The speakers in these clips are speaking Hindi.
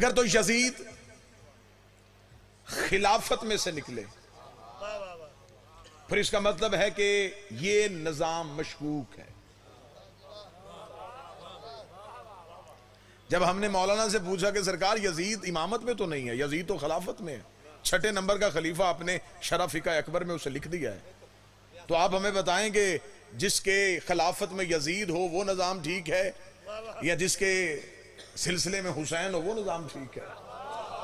अगर तो यजीद खिलाफत में से निकले फिर इसका मतलब है कि ये निजाम मशकूक है। जब हमने मौलाना से पूछा कि सरकार यजीद इमामत में तो नहीं है, यजीद तो खिलाफत में है, 6 नंबर का खलीफा आपने शरह फिका अकबर में उसे लिख दिया है, तो आप हमें बताएं कि जिसके खिलाफत में यजीद हो वो निजाम ठीक है या जिसके सिलसिले में हुसैन हो वो निजाम ठीक है?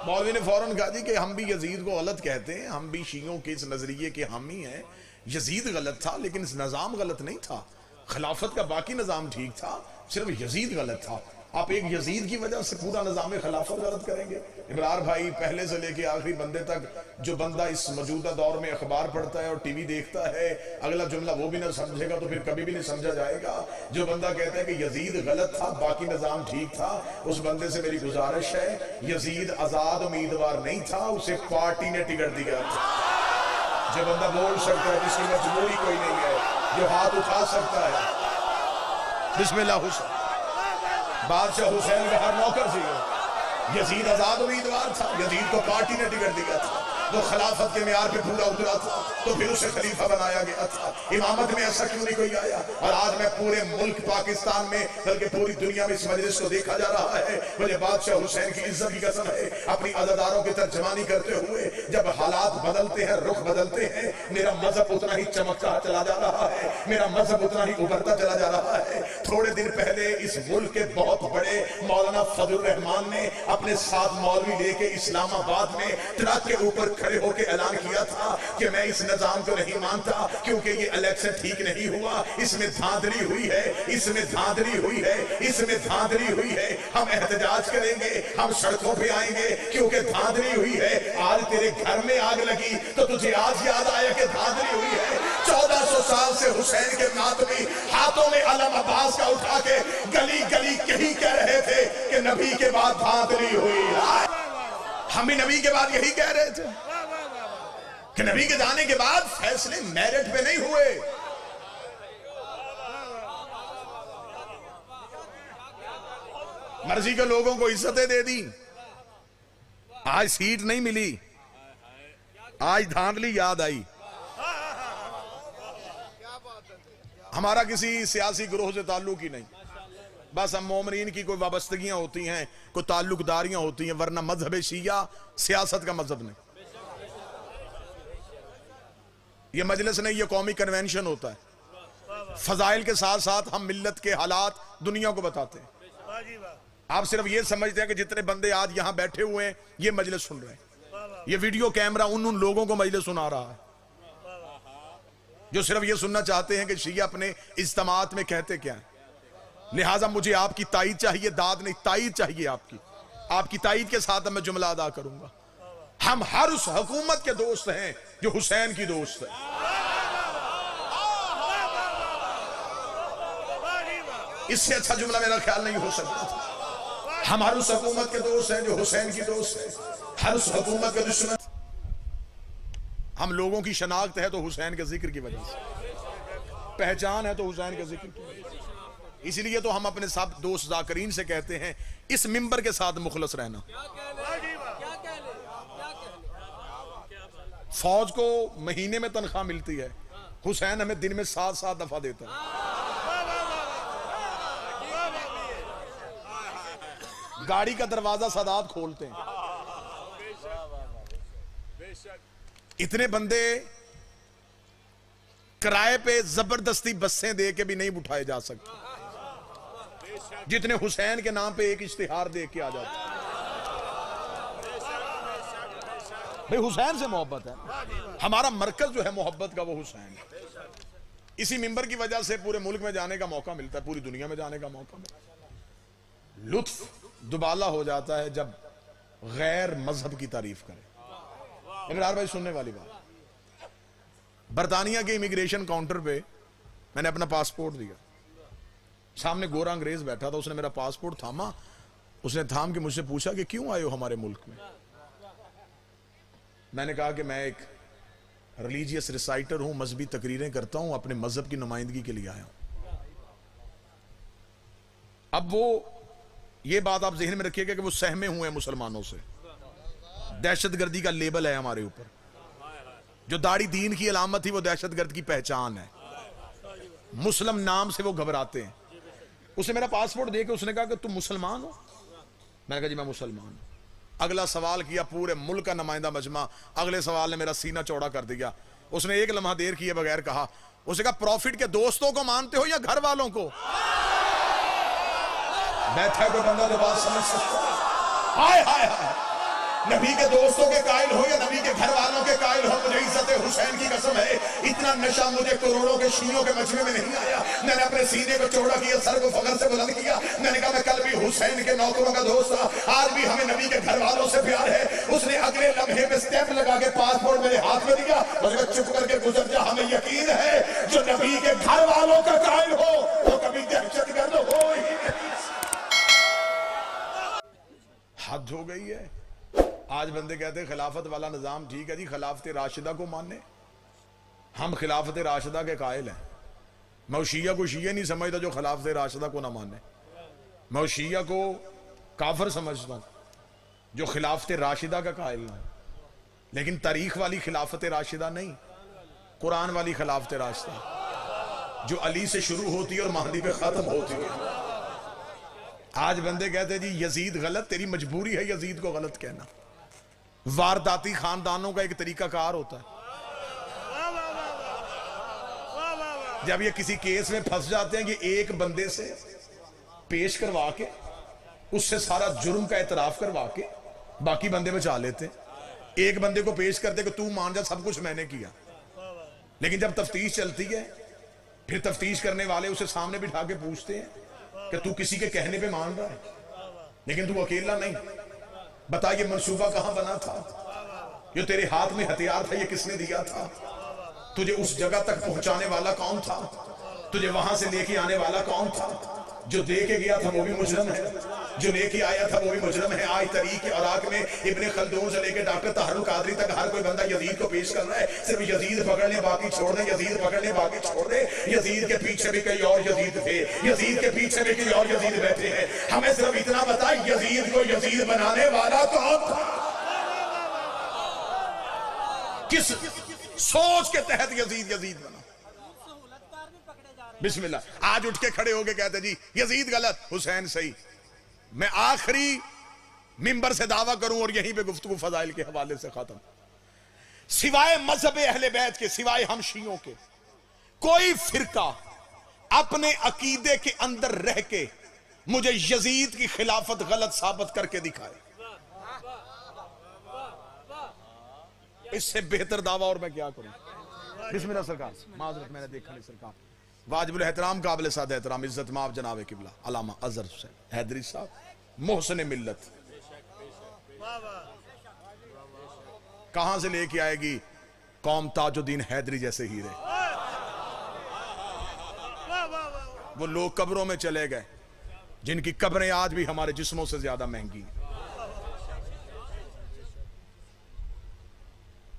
मौलवी ने फौरन कहा जी कि हम भी यजीद को गलत कहते हैं, हम भी शियों के इस नजरिए के हामी हैं। यजीद गलत था लेकिन इस निजाम गलत नहीं था, खिलाफत का बाकी निजाम ठीक था, सिर्फ यजीद गलत था। आप एक यजीद की वजह से पूरा निजाम खिलाफत गलत करेंगे? इमरान भाई, पहले से लेके आखिरी बंदे तक जो बंदा इस मौजूदा दौर में अखबार पढ़ता है और टीवी देखता है, अगला जुमला वो भी ना समझेगा तो फिर कभी भी नहीं समझा जाएगा। जो बंदा कहता है कि यजीद गलत था बाकी निजाम ठीक था, उस बंदे से मेरी गुजारिश है, यजीद आजाद उम्मीदवार नहीं था, उसे पार्टी ने टिकट दिया था। जो बंदा बोल सकता है, जिसकी मजबूरी कोई नहीं है, जो हाथ उठा सकता है, बिस्मिल्लाह हुसैन, बादशाह हुसैन का हर नौकर सी है। यजीद आजाद उम्मीदवार था, यजीद को पार्टी ने टिकट दिया था, वो खिलाफत के मेयार पे पूरा उतरा था तो फिर उसे खलीफा बनाया गया था। इमामत में ऐसा क्यों नहीं कोई आया? और आज मैं पूरे मुल्क पाकिस्तान में बल्कि पूरी दुनिया में इस मजलिस को देखा जा रहा है, मुझे बादशाह हुसैन की इज्जत की कसम है, अपनी अज़ादारों की तर्जमानी करते हुए जब हालात बदलते हैं, रुख बदलते हैं, मेरा मजहब उतना ही चमकता चला जा रहा है, मेरा मजहब उतना ही उभरता चला जा रहा है। थोड़े दिन पहले इस मुल्क के बहुत बड़े मौलाना फजल रहमान ने अपने साथ मौलवी लेके इस्लामाबाद में ट्रक के ऊपर खड़े होकर ऐलान किया था कि मैं इस निजाम को नहीं मानता क्योंकि ये इलेक्शन ठीक नहीं हुआ, इसमें धांधली हुई है, इसमें धांधली हुई है, इसमें धांधली हुई है, हम एहतजाज करेंगे, हम सड़कों पे आएंगे क्योंकि धांधली हुई है। आज तेरे घर में आग लगी तो तुझे आज याद आया कि धांधली हुई है। 1400 साल से हुसैन के मातमी हाथों में अलम अब्बास का उठा के गली गली यही कह रहे थे कि नबी के बाद धांधली हुई। हम भी नबी के बाद यही कह रहे थे कि नबी के जाने के बाद फैसले मेरिट पे नहीं हुए। मर्जी के लोगों को इज्जतें दे दी, आज सीट नहीं मिली, आज धांधली याद आई। हमारा किसी सियासी ग्रोह से ताल्लुक ही नहीं, बस हम मोमिनीन की कोई वाबस्तगियां होती हैं, कोई ताल्लुकदारियां होती हैं, वरना मजहब शिया सियासत का मजहब नहीं। ये मजलिस नहीं, ये कौमी कन्वेंशन होता है। फजाइल के साथ साथ हम मिल्लत के हालात दुनिया को बताते हैं। आप सिर्फ ये समझते हैं कि जितने बंदे आज यहां बैठे हुए हैं ये मजलिस सुन रहे हैं, ये वीडियो कैमरा उन लोगों को मजलिस सुना रहा है जो सिर्फ ये सुनना चाहते हैं कि शिया अपने इज्तिमात में कहते क्या है। लिहाजा मुझे आपकी ताईद चाहिए, दाद नहीं, ताईद चाहिए आपकी। आपकी ताईद के साथ मैं जुमला अदा करूंगा, हम हर उस हुकूमत के दोस्त हैं जो हुसैन की दोस्त है। इससे अच्छा जुमला मेरा ख्याल नहीं हो सकता था। हम हर उस हुकूमत के दोस्त हैं जो हुसैन की दोस्त है, हर उस हुकूमत के दुश्मन। हम लोगों की शनाख्त है तो हुसैन के जिक्र की वजह से, पहचान है तो हुसैन के जिक्र की वजह से। इसलिए तो हम अपने सब दोस्त जाकरीन से कहते हैं इस मिंबर के साथ मुखलस रहना। फौज को महीने में तनख्वाह मिलती है, हुसैन हमें दिन में 7-7 दफा देता है। गाड़ी का दरवाजा सदात खोलते हैं। इतने बंदे किराए पे जबरदस्ती बसें दे के भी नहीं उठाए जा सकते जितने हुसैन के नाम पे एक इश्तिहार दे के आ जाते। भाई हुसैन से मोहब्बत है, हमारा मरकज जो है मोहब्बत का वो हुसैन है। इसी मिंबर की वजह से पूरे मुल्क में जाने का मौका मिलता है, पूरी दुनिया में जाने का मौका मिलता है। लुत्फ दुबाला हो जाता है जब गैर मजहब की तारीफ करें। इमरान भाई सुनने वाली बात, बरतानिया के इमिग्रेशन काउंटर पे मैंने अपना पासपोर्ट दिया, सामने गोरा अंग्रेज बैठा था, उसने मेरा पासपोर्ट थामा, उसने थाम के मुझसे पूछा कि क्यों आए हो हमारे मुल्क में। मैंने कहा कि मैं एक रिलीजियस रिसाइटर हूं, मजहबी तकरीरें करता हूं, अपने मजहब की नुमाइंदगी के लिए आया हूं। अब वो ये बात आप जहन में रखिएगा कि वो सहमे हुए हैं मुसलमानों से। दहशतगर्दी का लेबल है हमारे ऊपर। जो दाढ़ी दीन की अलामत थी वो दहशतगर्द की पहचान है। मुस्लिम नाम से वो घबराते हैं। उसे मेरा पासपोर्ट देके उसने कहा कि तुम मुसलमान हो? मैंने कहा जी मैं मुसलमान हूं। अगला सवाल किया, पूरे मुल्क का नुमाइंदा मजमा। अगले सवाल ने मेरा सीना चौड़ा कर दिया। उसने एक लम्हा देर किए बगैर कहा, उसने कहा प्रॉफिट के दोस्तों को मानते हो या घर वालों को? बैठा कोई बंदा तो बात समझ सकता है। हाय हाय हाय, नबी के दोस्तों के कायल हो या नबी के घर वालों के कायल हो, मुझे इज्जत हुसैन की कसम है, इतना नशा मुझे करोड़ों के शियों के मजमे में नहीं आया। मैंने अपने सीने को चौड़ा किया, सर को फख्र से बुलंद किया। मैंने कहा मैं कल भी हुसैन के नौकरों का दोस्त था, आज भी हमें नबी के घर वालों से प्यार है। उसने अगले लम्हे में स्टैंप लगा के पासपोर्ट मेरे हाथ में दिया। उसने चुप करके गुजर जा, हमें यकीन है जो नबी के घर वालों का कायल हो वो कभी दहशतगर्द हो ही नहीं। हद हो गई है। आज बंदे कहते हैं खिलाफत वाला निजाम ठीक है जी, खिलाफत राशिदा को माने। हम खिलाफत राशिदा के कायल हैं। मैं शिया को शिया नहीं समझता जो खिलाफत राशिदा को ना माने। मैं शिया को काफिर समझता हूं जो खिलाफत राशिदा का कायल ना। लेकिन तारीख वाली खिलाफत राशिदा नहीं, कुरान वाली खिलाफत राशिदा जो अली से शुरू होती है और महदी पे खत्म होती है। आज बंदे कहते हैं जी यजीद गलत, तेरी मजबूरी है यजीद को गलत कहना। वारदाती खानदानों का एक तरीका कार होता है। जब ये किसी केस में फंस जाते हैं कि एक बंदे से पेश करवा के उससे सारा जुर्म का एतराफ करवा के बाकी बंदे बचा लेते हैं। एक बंदे को पेश करते कि तू मान जा सब कुछ मैंने किया। लेकिन जब तफ्तीश चलती है फिर तफ्तीश करने वाले उसे सामने बिठा के पूछते हैं कि तू किसी के कहने पे मान रहा है, लेकिन तू अकेला नहीं। बता ये मंसूबा कहां बना था? ये तेरे हाथ में हथियार था, ये किसने दिया था? तुझे उस जगह तक पहुंचाने वाला कौन था? तुझे वहां से लेके आने वाला कौन था? जो दे के गया था वो भी मुजरम है, जो लेके आया था वो भी मुजरम है। आज तरीक इराक में इब्ने खल्दून से लेके डॉक्टर ताहरुल कादरी तक हर कोई बंदा यजीद को पेश कर रहा है। सिर्फ यजीद पकड़ ले बाकी छोड़ दे, यजीद पकड़ ले बाकी छोड़ दे। यजीद के पीछे भी कई और यजीद थे, यजीद के पीछे भी कई और यजीद बैठे हैं। हमें सिर्फ इतना बता यजीद को यजीद बनाने वाला कौन था? किस सोच के तहत यजीद यजीद बना? बिस्मिल्लाह। आज उठ के खड़े होके कहते जी यजीद गलत, हुसैन सही। मैं आखिरी मिंबर से दावा करूं और यहीं पे गुफ्तगू फजाइल के हवाले से खत्म। सिवाय मजहब अहले बैत के, सिवाय हम शियों के, कोई फिरका अपने अकीदे के अंदर रह के मुझे यजीद की खिलाफत गलत साबित करके दिखाए, इससे बेहतर दावा और मैं क्या करूं। बिस्मिल्लाह सरकार, माजरत मैंने देखा नहीं सरकार। वाजिबुल एहतराम काबिल साद एहतराम इज्जत माफ जनाब किबला अल्लामा अजहर हुसैन हैदरी साहब, मोहसिन मिल्लत। कहां से लेके आएगी कौम ताजुद्दीन हैदरी जैसे हीरे? वो लोग कब्रों में चले गए जिनकी कब्रें आज भी हमारे जिस्मों से ज्यादा महंगी हैं।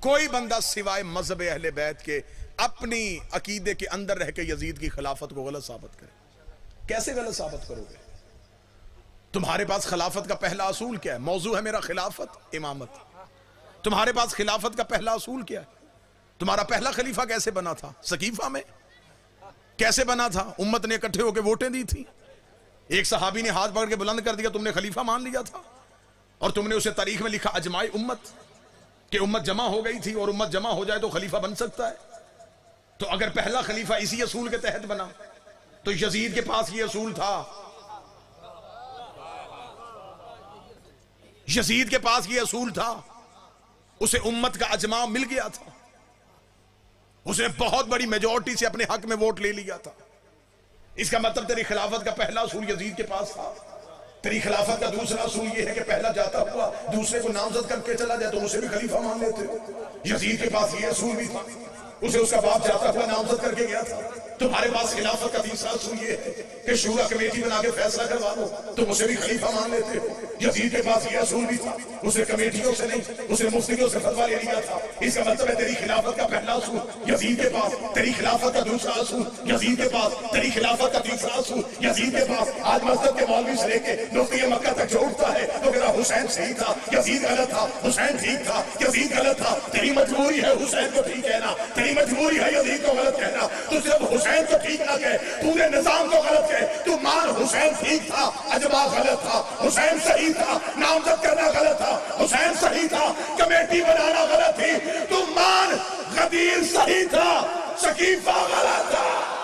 कोई बंदा सिवाय मजहब अहले बैत के अपनी अकीदे के अंदर रह के यजीद की खिलाफत को गलत साबित करे, कैसे गलत साबित करोगे? तुम्हारे पास खिलाफत का पहला असूल क्या है? मौजू है मेरा खिलाफत, इमामत। तुम्हारे पास खिलाफत का पहला असूल क्या है? तुम्हारा पहला खलीफा कैसे बना था? सकीफा में कैसे बना था? उम्मत ने इकट्ठे होकर वोटें दी थी, एक सहाबी ने हाथ पकड़ के बुलंद कर दिया, तुमने खलीफा मान लिया था और तुमने उसे तारीख में लिखा अजमाई उम्मत, कि उम्मत जमा हो गई थी और उम्मत जमा हो जाए तो खलीफा बन सकता है। तो अगर पहला खलीफा इसी असूल के तहत बना तो यजीद के पास ये असूल था, यजीद के पास ये असूल था, उसे उम्मत का अजमा मिल गया था, उसने बहुत बड़ी मेजॉरिटी से अपने हक में वोट ले लिया था। इसका मतलब तेरी खिलाफत का पहला असूल यजीद के पास था। तेरी खिलाफत का दूसरा असूल यह है कि पहला जाता हुआ दूसरे को नामजद करके चला जाए तो उसे भी खलीफा मान लेते हो। यजीद के पास यह असूल भी था, उसे उसका बाप जाता हुआ नामजद करके गया था। तुम्हारे पास खिलाफत का तीसरा असूल यह है कि शूरा कमेटी बना के फैसला करवा लो, तुम उसे भी खलीफा मान लेते हो। यजीद के पास ये असूल भी था, उसे कमेटियों से नहीं, उसे मुफ्तियों से फतवा ले लिया था। इसका मतलब है तेरी खिलाफत का पहला असूल यजीद के पास, तेरी खिलाफत का दूसरा असूल यजीद के पास, तेरी खिलाफत का तीसरा असूल यजीद के पास। आज मस्जिद के मौलवी से लेके मुफ्ती मक्का तक जो उठता है तो कहता हुसैन सही था, यजीद गलत था, हुसैन ठीक था, यजीद गलत था। तेरी मजबूरी है हुसैन को ठीक कहना, तेरी मजबूरी है यजीद को गलत कहना। तू सिर्फ हुसैन को ठीक ना कहे, पूरे निजाम को गलत कहे। तू मान हुसैन ठीक था, अजमा गलत था, हुसैन सही था, नामजद करना गलत था, हुसैन सही था, कमेटी बनाना गलत थी। तू मान गदीर सही था, शकीफा गलत था।